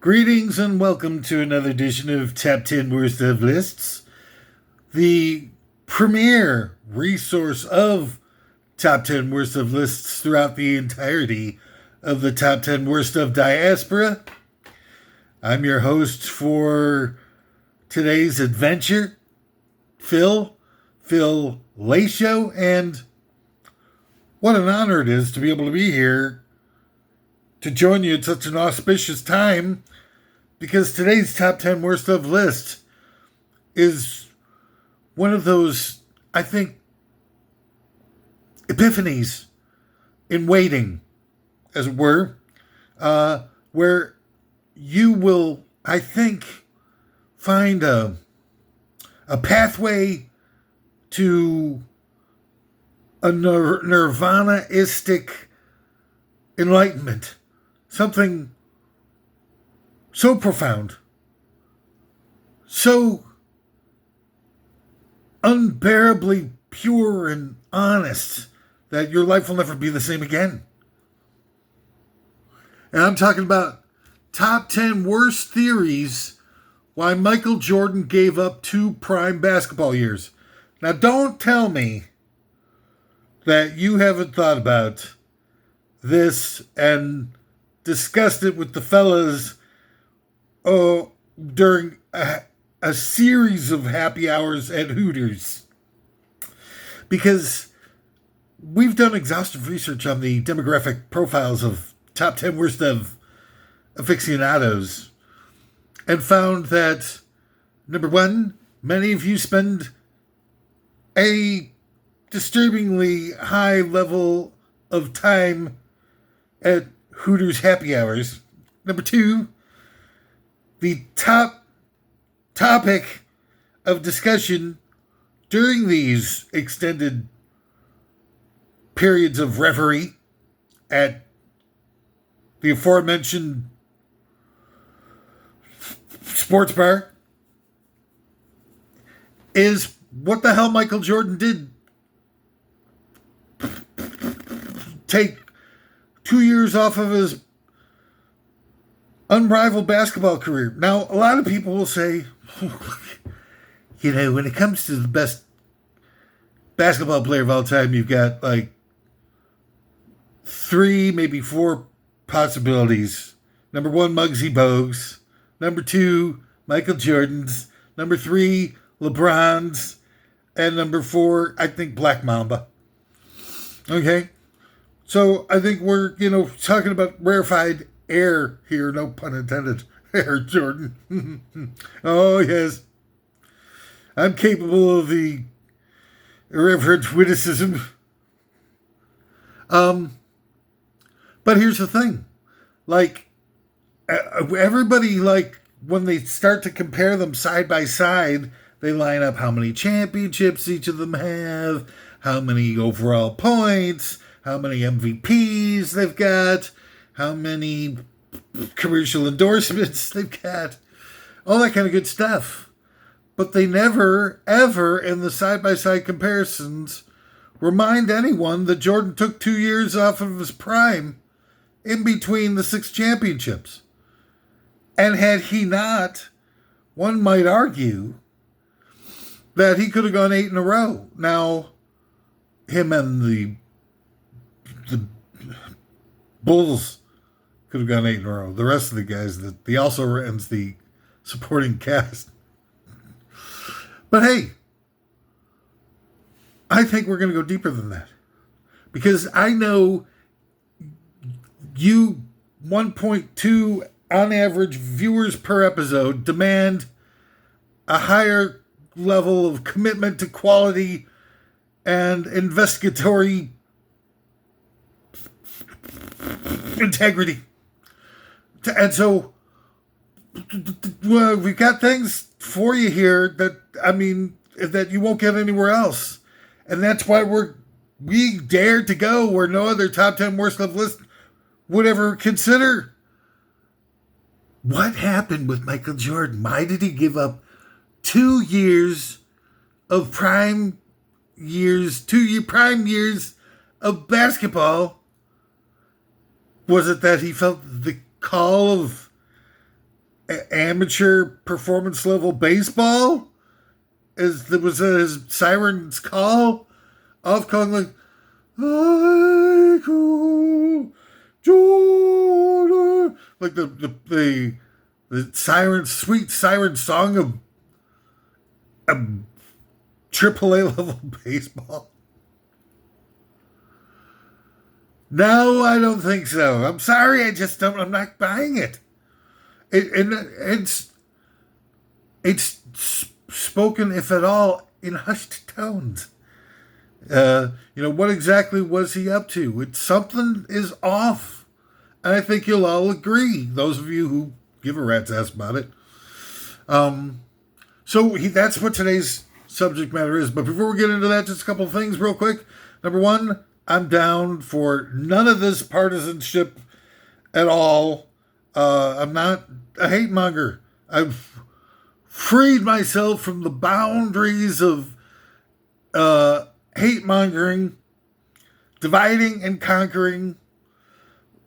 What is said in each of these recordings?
Greetings and welcome to another edition of Top 10 Worst of Lists, the premier resource of Top 10 Worst of Lists throughout the entirety of the Top 10 Worst of Diaspora. I'm your host for today's adventure, Phil Lacio, and what an honor it is to be able to be here to join you at such an auspicious time, because today's Top 10 Worst of list is one of those, I think, epiphanies in waiting, as it were, where you will, I think, find a pathway to a nirvana-istic enlightenment. Something so profound, so unbearably pure and honest that your life will never be the same again. And I'm talking about top 10 worst theories why Michael Jordan gave up 2 prime basketball years. Now, don't tell me that you haven't thought about this and discussed it with the fellas during a series of happy hours at Hooters. Because we've done exhaustive research on the demographic profiles of top 10 worst of aficionados and found that, number one, many of you spend a disturbingly high level of time at Hooters happy hours. Number two, the top topic of discussion during these extended periods of reverie at the aforementioned sports bar is what the hell Michael Jordan did take 2 years off of his unrivaled basketball career. Now, a lot of people will say, when it comes to the best basketball player of all time, you've got like 3, maybe 4 possibilities. Number 1, Muggsy Bogues. Number 2, Michael Jordan's. Number 3, LeBron's. And number 4, I think Black Mamba. Okay? So I think we're, talking about rarefied air here, no pun intended. Air Jordan. Oh, yes. I'm capable of the irreverent witticism. But here's the thing. Everybody, when they start to compare them side by side, they line up how many championships each of them have, how many overall points, how many MVPs they've got, how many commercial endorsements they've got, all that kind of good stuff. But they never, ever, in the side-by-side comparisons, remind anyone that Jordan took 2 years off of his prime in between the 6 championships. And had he not, one might argue that he could have gone 8 in a row. Now, him and the Bulls could have gone 8 in a row. The rest of the guys, the also-rans, the supporting cast. But hey, I think we're going to go deeper than that. Because I know you 1.2 on average viewers per episode demand a higher level of commitment to quality and investigatory integrity. And so we've got things for you here that you won't get anywhere else. And that's why we dared to go where no other top 10 worst of list would ever consider. What happened with Michael Jordan? Why did he give up 2 years of prime years, 2 prime years of basketball? Was it that he felt the call of amateur performance level baseball. There was his siren's call of calling like, Haiku, Jordan, like the siren, sweet siren song of AAA level baseball. No, I don't think so. I'm sorry, I'm not buying it. It's spoken, if at all, in hushed tones. What exactly was he up to? Something is off. And I think you'll all agree, those of you who give a rat's ass about it. That's what today's subject matter is. But before we get into that, just a couple of things real quick. Number one, I'm down for none of this partisanship at all. I'm not a hate monger. I've freed myself from the boundaries of hate mongering, dividing and conquering.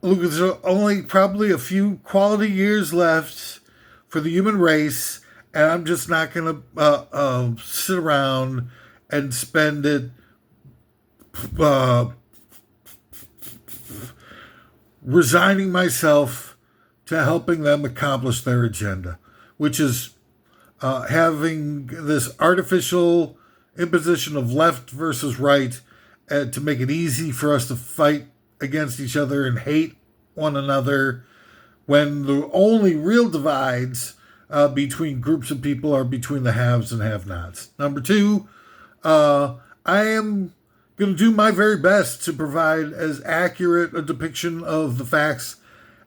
Look, there's only probably a few quality years left for the human race, and I'm just not going to sit around and spend it resigning myself to helping them accomplish their agenda, which is having this artificial imposition of left versus right to make it easy for us to fight against each other and hate one another, when the only real divides between groups of people are between the haves and have-nots. Number two, I am going to do my very best to provide as accurate a depiction of the facts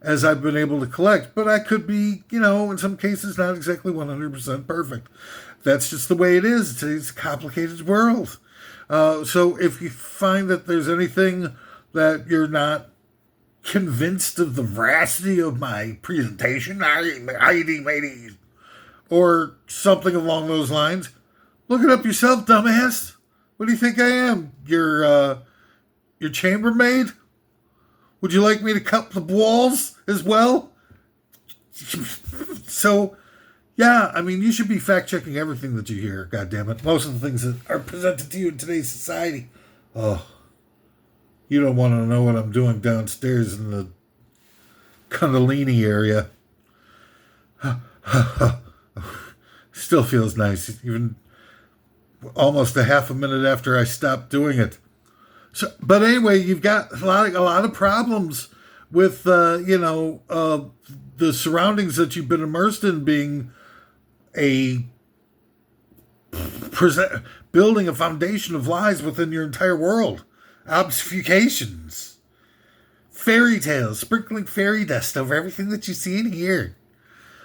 as I've been able to collect, but I could be, in some cases not exactly 100% perfect. That's just the way it is. It's a complicated world. So if you find that there's anything that you're not convinced of the veracity of my presentation, or something along those lines, look it up yourself, dumbass. What do you think I am? Your chambermaid? Would you like me to cut the walls as well? So, yeah, you should be fact-checking everything that you hear, goddammit. Most of the things that are presented to you in today's society. Oh, you don't want to know what I'm doing downstairs in the Kundalini area. Still feels nice, even almost a half a minute after I stopped doing it. So, but anyway, you've got a lot of problems with the surroundings that you've been immersed in being building a foundation of lies within your entire world. Obfuscations, fairy tales, sprinkling fairy dust over everything that you see and hear,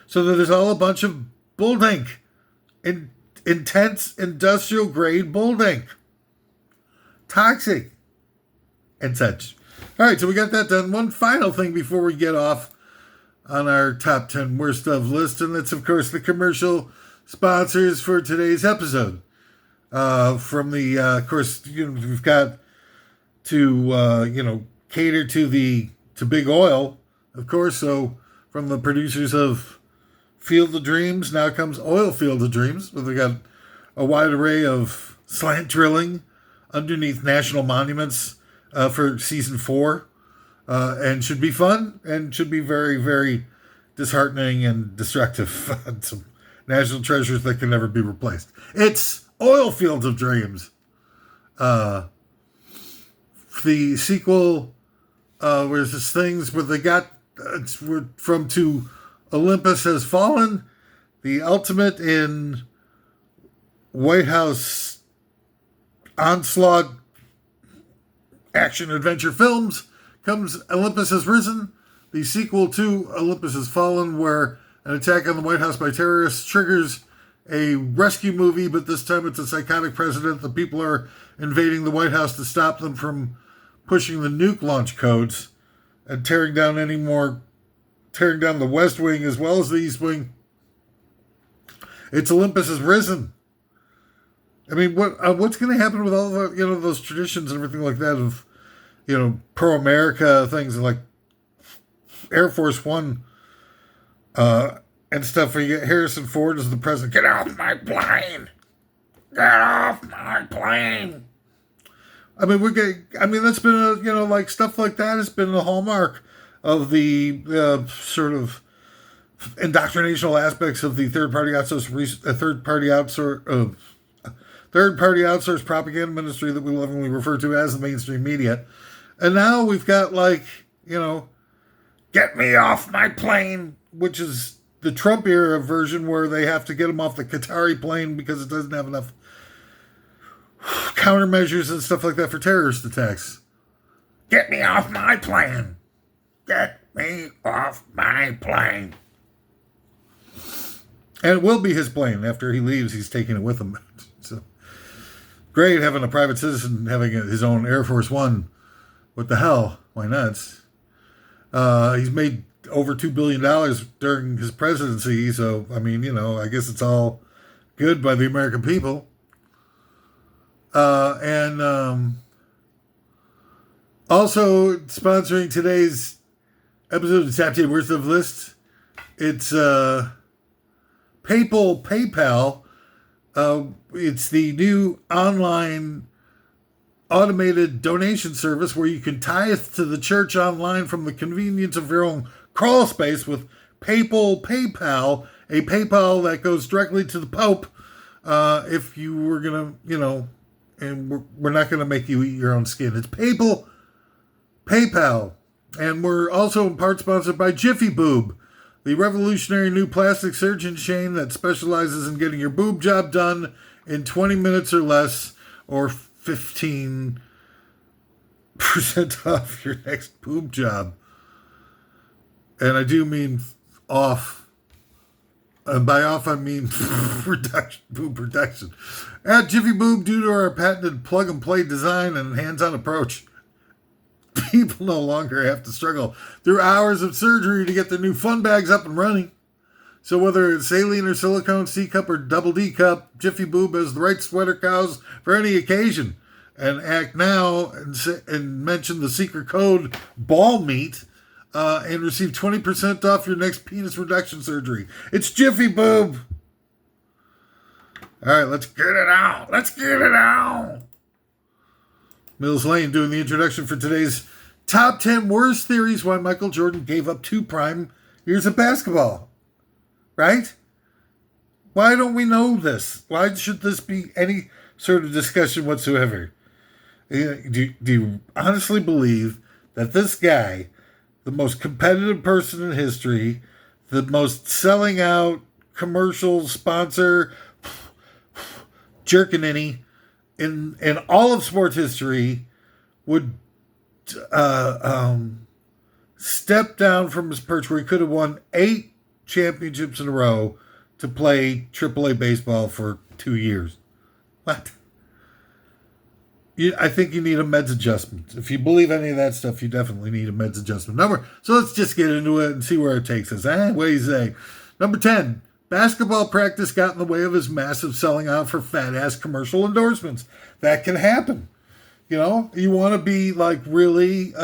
so that there's all a bunch of bulldink, intense industrial grade bulldink, toxic, and such. All right, so we got that done. One final thing before we get off on our top 10 worst of list, and that's, of course, the commercial sponsors for today's episode. From the, of course, we've got to, cater to Big Oil, of course. So from the producers of Field of Dreams, now comes Oil Field of Dreams, where they got a wide array of slant drilling underneath national monuments for season 4, and should be fun and should be very, very disheartening and destructive on some national treasures that can never be replaced. It's Oil Fields of Dreams. The sequel, where's this things where they got from To Olympus Has Fallen, the ultimate in White House onslaught action adventure films, comes Olympus Has Risen, the sequel to Olympus Has Fallen, where an attack on the White House by terrorists triggers a rescue movie, but this time it's a psychotic president. The people are invading the White House to stop them from pushing the nuke launch codes and tearing down the West Wing as well as the East Wing. It's Olympus Has Risen. What's going to happen with all the those traditions and everything like that of pro-America things like Air Force One and stuff where you get Harrison Ford as the president. Get off my plane! Get off my plane! I mean, that's been like stuff like that has been the hallmark of the sort of indoctrinational aspects of the third party outsourced propaganda ministry that we lovingly refer to as the mainstream media. And now we've got get me off my plane, which is the Trump era version where they have to get him off the Qatari plane because it doesn't have enough countermeasures and stuff like that for terrorist attacks. Get me off my plane. Get me off my plane. And it will be his plane. After he leaves, he's taking it with him. So great having a private citizen having his own Air Force One. What the hell? Why not? He's made over $2 billion during his presidency. So, I mean, I guess it's all good by the American people. And also sponsoring today's episode of Top 10 Worst of List, it's PayPal. It's the new online automated donation service where you can tithe to the church online from the convenience of your own crawl space with PayPal, a PayPal that goes directly to the Pope. If you were going to, and we're not going to make you eat your own skin. It's PayPal. And we're also in part sponsored by Jiffy Boob, the revolutionary new plastic surgeon chain that specializes in getting your boob job done in 20 minutes or less, or 15% off your next boob job. And I do mean off. And by off, I mean boob reduction. At Jiffy Boob, due to our patented plug-and-play design and hands-on approach, people no longer have to struggle through hours of surgery to get their new fun bags up and running. So whether it's saline or silicone, C cup or double D cup, Jiffy Boob has the right sweater cows for any occasion. And act now and mention the secret code BALLMEAT and receive 20% off your next penis reduction surgery. It's Jiffy Boob. All right, let's get it out. Mills Lane doing the introduction for today's top 10 worst theories why Michael Jordan gave up 2 prime years of basketball. Right? Why don't we know this? Why should this be any sort of discussion whatsoever? Do you honestly believe that this guy, the most competitive person in history, the most selling out commercial sponsor, jerkin' in all of sports history, would step down from his perch where he could have won 8 championships in a row to play AAA baseball for 2 years? What? I think you need a meds adjustment. If you believe any of that stuff, you definitely need a meds adjustment. So let's just get into it and see where it takes us. What do you say? Number 10, basketball practice got in the way of his massive selling out for fat-ass commercial endorsements. That can happen. You want to be really, playing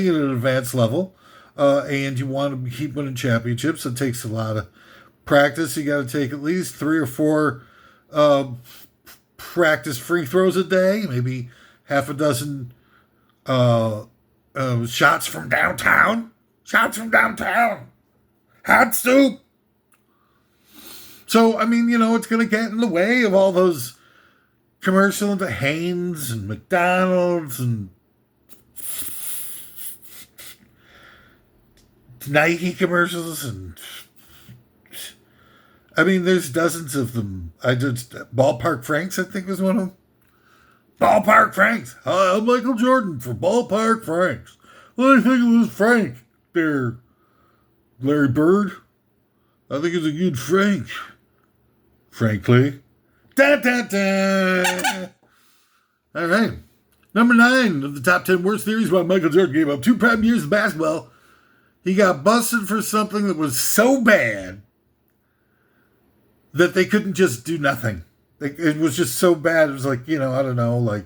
at an advanced level, and you want to keep winning championships. It takes a lot of practice. You got to take at least 3 or 4 practice free throws a day, maybe half a dozen shots from downtown. Hot soup. So, it's going to get in the way of all those commercials into Hanes and McDonald's and Nike commercials, and there's dozens of them. Ballpark Franks, I think, was one of them. Ballpark Franks. Hi, I'm Michael Jordan for Ballpark Franks. What do you think of this Frank there, Larry Bird? I think it's a good Frank. Frankly. Da, da, da. All right. Number 9 of the top 10 worst theories why Michael Jordan gave up 2 prime years of basketball. He got busted for something that was so bad that they couldn't just do nothing. It was just so bad. It was I don't know.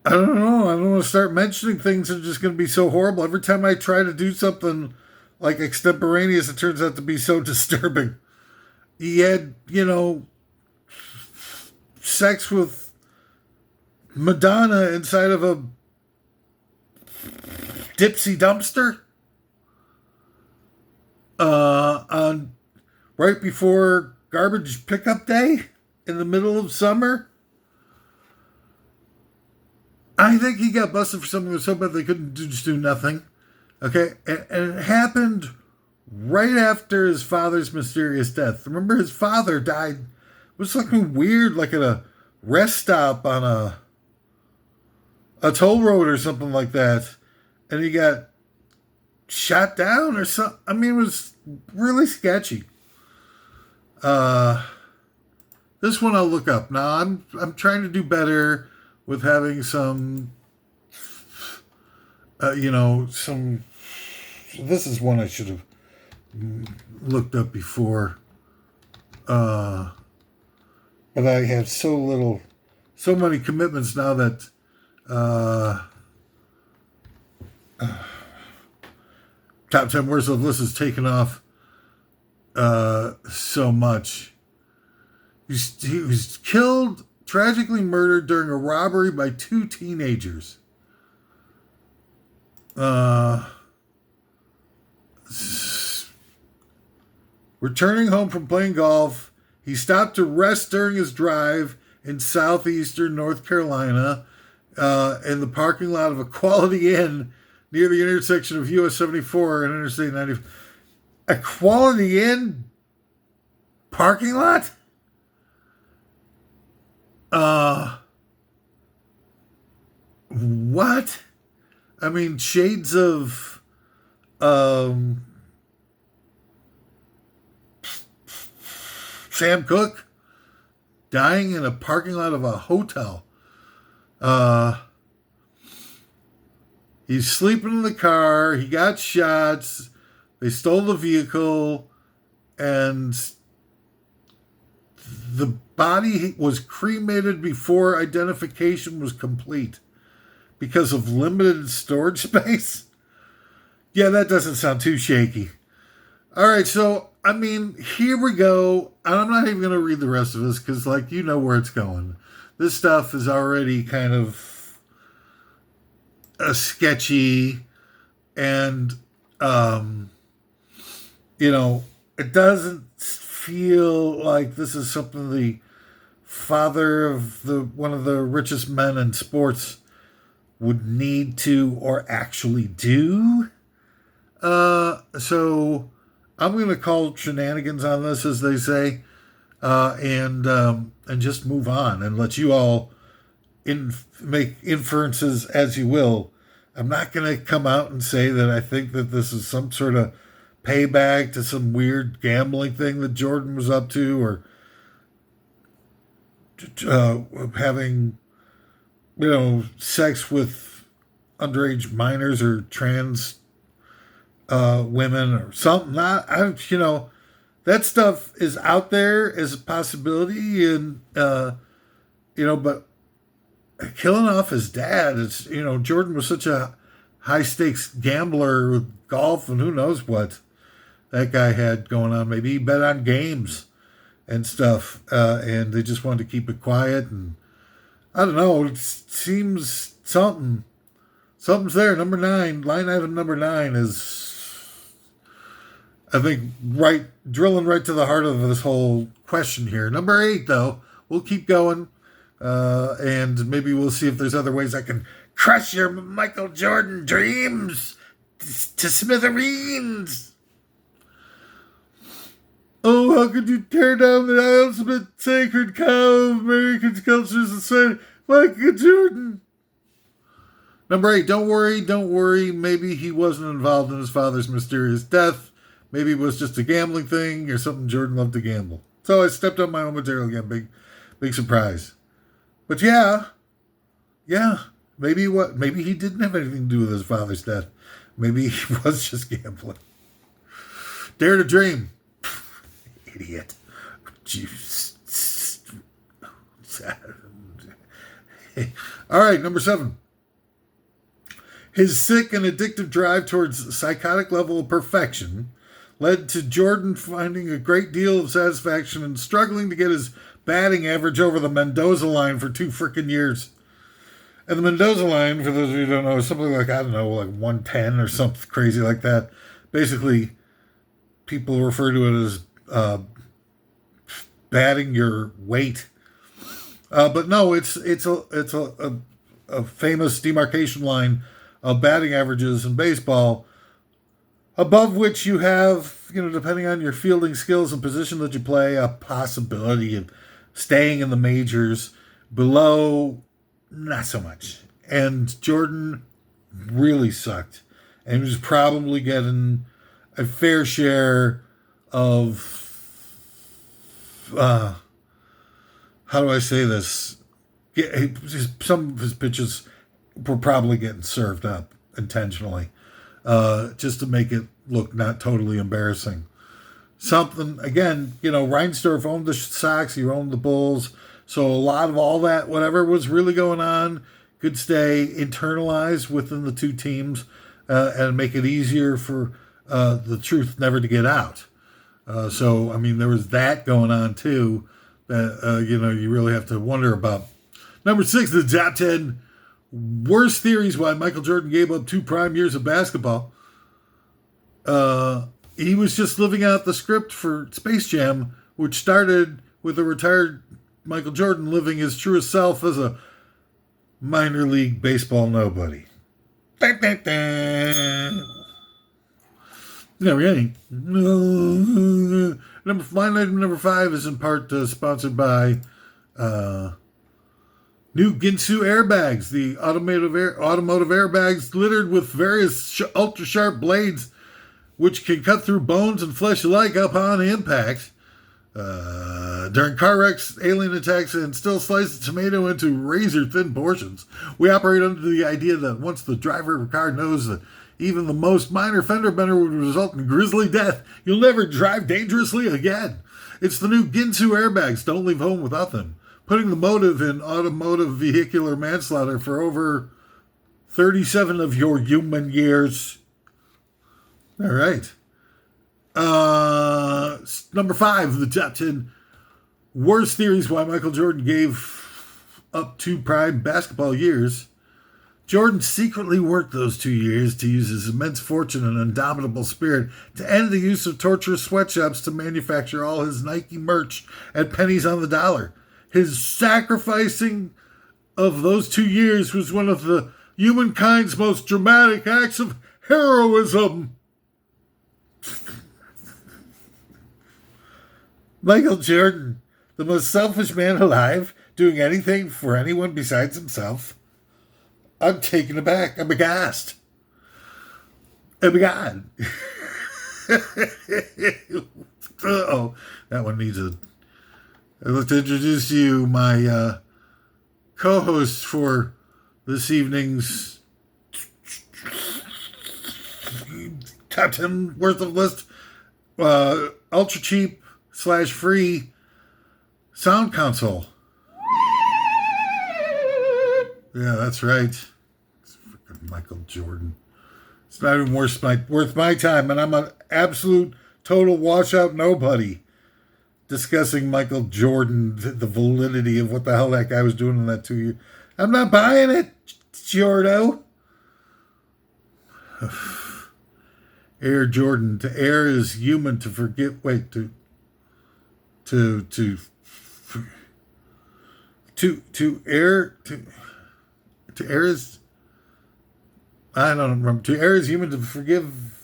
I don't want to start mentioning things that are just going to be so horrible. Every time I try to do something like extemporaneous, it turns out to be so disturbing. He had, sex with Madonna inside of a Dipsy dumpster on right before garbage pickup day in the middle of summer. I think he got busted for something that was so bad they couldn't just do nothing. Okay, and it happened right after his father's mysterious death. Remember, his father died. It was something weird, like at a rest stop on a toll road or something like that, and he got shot down or something. I mean, it was really sketchy. This one I'll look up. Now I'm trying to do better with having some, some. This is one I should have looked up before, but I have so many commitments now that top 10 worst of list has taken off so much. He was killed, tragically murdered during a robbery by two teenagers. Returning home from playing golf, he stopped to rest during his drive in southeastern North Carolina in the parking lot of a Quality Inn near the intersection of US 74 and Interstate 90. A Quality Inn parking lot? What? I mean, shades of Sam Cooke dying in a parking lot of a hotel. He's sleeping in the car. He got shots. They stole the vehicle, and the body was cremated before identification was complete because of limited storage space. Yeah, that doesn't sound too shaky. All right, so, I mean, here we go. I'm not even going to read the rest of this because, where it's going. This stuff is already kind of sketchy, and, it doesn't feel like this is something the father of one of the richest men in sports would need to or actually do. So I'm going to call shenanigans on this, as they say, and just move on and let you all make inferences as you will. I'm not going to come out and say that I think that this is some sort of payback to some weird gambling thing that Jordan was up to, or having, sex with underage minors or trans women or something. That stuff is out there as a possibility, and but killing off his dad, it's Jordan was such a high stakes gambler with golf and who knows what that guy had going on. Maybe he bet on games and stuff, and they just wanted to keep it quiet. And I don't know. It seems something's there. Number 9, line item number 9 is, I think, drilling right to the heart of this whole question here. Number 8, though, we'll keep going, and maybe we'll see if there's other ways I can crush your Michael Jordan dreams to smithereens. Oh, how could you tear down the ultimate sacred cow of American culture and society, Michael Jordan? Number 8, don't worry. Maybe he wasn't involved in his father's mysterious death. Maybe it was just a gambling thing or something. Jordan loved to gamble. So I stepped on my own material again. Big surprise. But yeah. Maybe he didn't have anything to do with his father's death. Maybe he was just gambling. Dare to dream. Idiot. All right, number 7. His sick and addictive drive towards a psychotic level of perfection led to Jordan finding a great deal of satisfaction and struggling to get his batting average over the Mendoza Line for 2 freaking years. And the Mendoza Line, for those of you who don't know, is something like, I don't know, like 110 or something crazy like that. Basically, people refer to it as batting your weight. But no, it's a famous demarcation line of batting averages in baseball, above which you have, depending on your fielding skills and position that you play, a possibility of staying in the majors. Below, not so much. And Jordan really sucked. And he was probably getting a fair share of, how do I say this? Some of his pitches were probably getting served up intentionally, just to make it look not totally embarrassing. Something, again, Reinsdorf owned the Sox, he owned the Bulls, so a lot of all that, whatever was really going on, could stay internalized within the two teams, and make it easier for the truth never to get out. So, I mean, there was that going on too that, you really have to wonder about. Number 6, the top 10 worst theories why Michael Jordan gave up 2 prime years of basketball. He was just living out the script for Space Jam, which started with a retired Michael Jordan living his truest self as a minor league baseball nobody. Really. Line item number 5 is in part sponsored by new Ginsu airbags, the automotive airbags littered with various ultra-sharp blades which can cut through bones and flesh alike upon impact. During car wrecks, alien attacks, and still slice the tomato into razor-thin portions. We operate under the idea that once the driver of a car knows that even the most minor fender bender would result in grisly death, you'll never drive dangerously again. It's the new Ginsu airbags. Don't leave home without them. Putting the motive in automotive vehicular manslaughter for over 37 of your human years. All right. Number 5, the top 10 worst theories why Michael Jordan gave up 2 prime basketball years. Jordan secretly worked those 2 years to use his immense fortune and indomitable spirit to end the use of torturous sweatshops to manufacture all his Nike merch at pennies on the dollar. His sacrificing of those 2 years was one of the humankind's most dramatic acts of heroism. Michael Jordan, the most selfish man alive, doing anything for anyone besides himself. I'm taken aback. I'm aghast. I'm God. Uh-oh. That one needs a... I'd like to introduce to you my co-host for this evening's top 10 worth of list. Ultra cheap / free sound console. Yeah, that's right. It's freaking Michael Jordan. It's not even worth my time, and I'm an absolute total washout nobody discussing Michael Jordan, the validity of what the hell that guy was doing in that 2 years. I'm not buying it, Jordo. Air Jordan. To err is human. To forget. Wait. To err. To err is. I don't remember. To err is human. To forgive.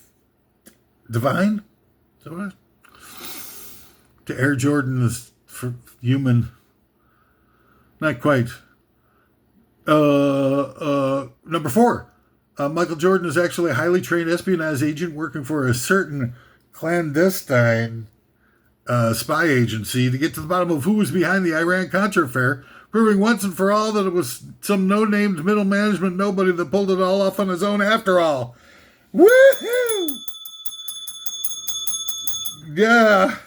Divine. Is that what? To Air Jordan is for human. Not quite. Number 4. Michael Jordan is actually a highly trained espionage agent working for a certain clandestine spy agency to get to the bottom of who was behind the Iran-Contra affair, proving once and for all that it was some no-named middle management nobody that pulled it all off on his own after all. Woohoo! Yeah.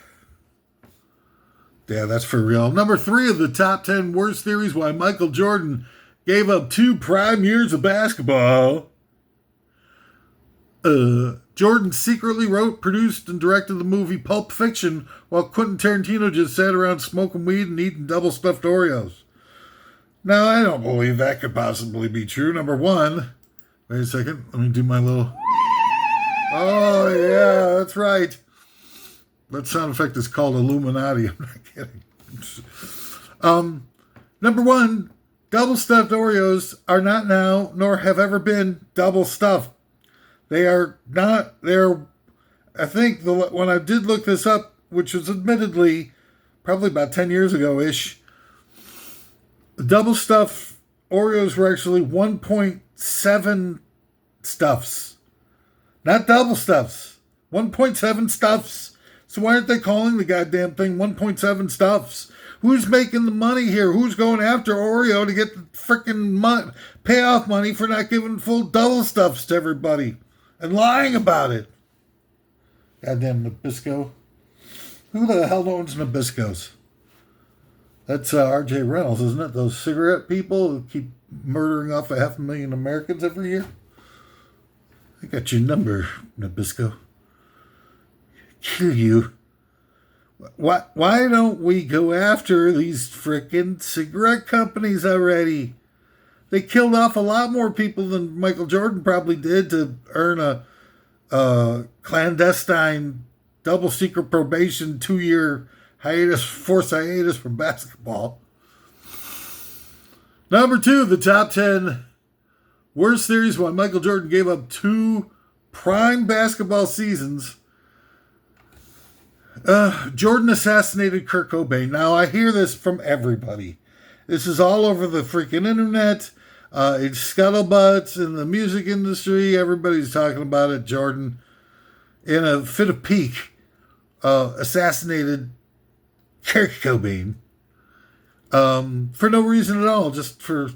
Yeah, that's for real. Number 3 of the top 10 worst theories why Michael Jordan gave up 2 prime years of basketball. Jordan secretly wrote, produced, and directed the movie Pulp Fiction while Quentin Tarantino just sat around smoking weed and eating double stuffed Oreos. Now, I don't believe that could possibly be true. Number one, wait a second, let me do my little... Oh, yeah, that's right. That sound effect is called Illuminati. I'm not kidding. Number one, double stuffed Oreos are not now, nor have ever been, double stuffed. They are not, I think when I did look this up, which was admittedly probably about 10 years ago-ish, double stuffed Oreos were actually 1.7 stuffs. Not double stuffs. 1.7 stuffs. So why aren't they calling the goddamn thing 1.7 stuffs? Who's making the money here? Who's going after Oreo to get the freaking payoff money for not giving full double stuffs to everybody and lying about it? Goddamn Nabisco. Who the hell owns Nabiscos? That's R.J. Reynolds, isn't it? Those cigarette people who keep murdering off 500,000 Americans every year? I got your number, Nabisco. Kill you. Why don't we go after these frickin' cigarette companies already? They killed off a lot more people than Michael Jordan probably did to earn a clandestine, double secret probation, 2-year forced hiatus from basketball. Number two, the top 10 worst theories why Michael Jordan gave up 2 prime basketball seasons. Jordan assassinated Kurt Cobain. Now, I hear this from everybody. This is all over the freaking internet. It's scuttlebutts in the music industry. Everybody's talking about it. Jordan, in a fit of pique, assassinated Kurt Cobain. For no reason at all, just for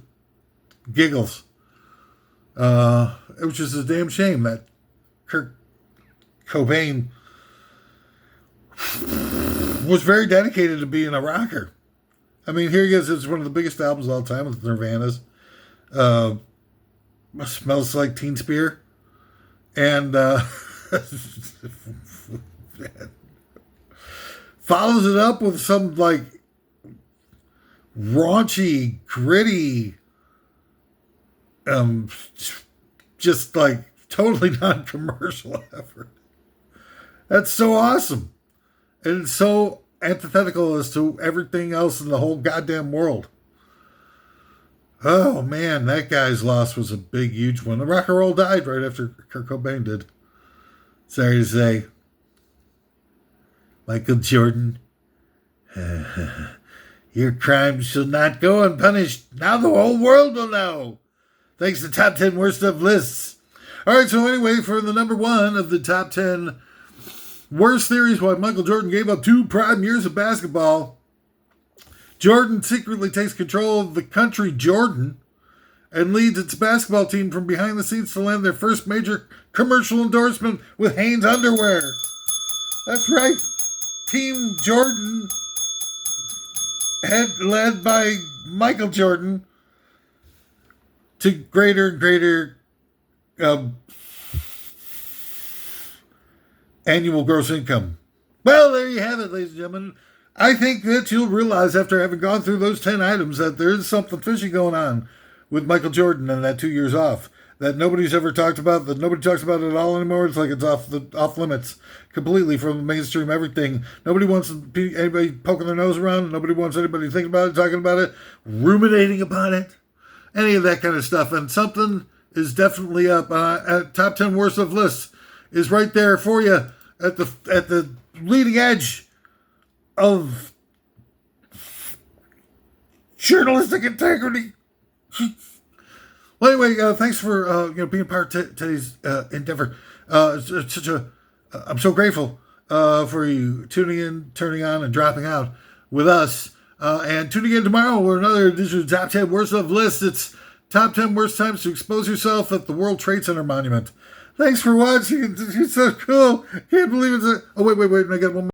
giggles. Which is a damn shame that Kurt Cobain was very dedicated to being a rocker. I mean, here he is. It's one of the biggest albums of all time with Nirvana's. Smells Like Teen Spirit. And follows it up with some like raunchy, gritty, just like totally non-commercial effort. That's so awesome. And it's so antithetical as to everything else in the whole goddamn world. Oh man, that guy's loss was a big, huge one. The rock and roll died right after Kurt Cobain did. Sorry to say. Michael Jordan, your crimes shall not go unpunished. Now the whole world will know. Thanks to Top 10 Worst of Lists. All right, so anyway, for the number one of the top 10 worst theories why Michael Jordan gave up 2 prime years of basketball, Jordan secretly takes control of the country Jordan and leads its basketball team from behind the scenes to land their first major commercial endorsement with Hanes underwear. That's right. Team Jordan, led by Michael Jordan, to greater and greater annual gross income. Well, there you have it, ladies and gentlemen. I think that you'll realize after having gone through those 10 items that there is something fishy going on with Michael Jordan and that 2 years off that nobody's ever talked about, that nobody talks about at all anymore. It's like it's off limits completely from mainstream everything. Nobody wants anybody poking their nose around. Nobody wants anybody thinking about it, talking about it, ruminating upon it, any of that kind of stuff. And something is definitely up. At top 10 worst of lists is right there for you at the leading edge of journalistic integrity. Well, anyway, thanks for being part of today's endeavor. I'm so grateful for you tuning in, turning on, and dropping out with us. And tuning in tomorrow for another edition of Top 10 Worst of Lists. It's Top 10 Worst Times to Expose Yourself at the World Trade Center Monument. Thanks for watching. It's so cool. Can't believe it's oh, wait. I got one more.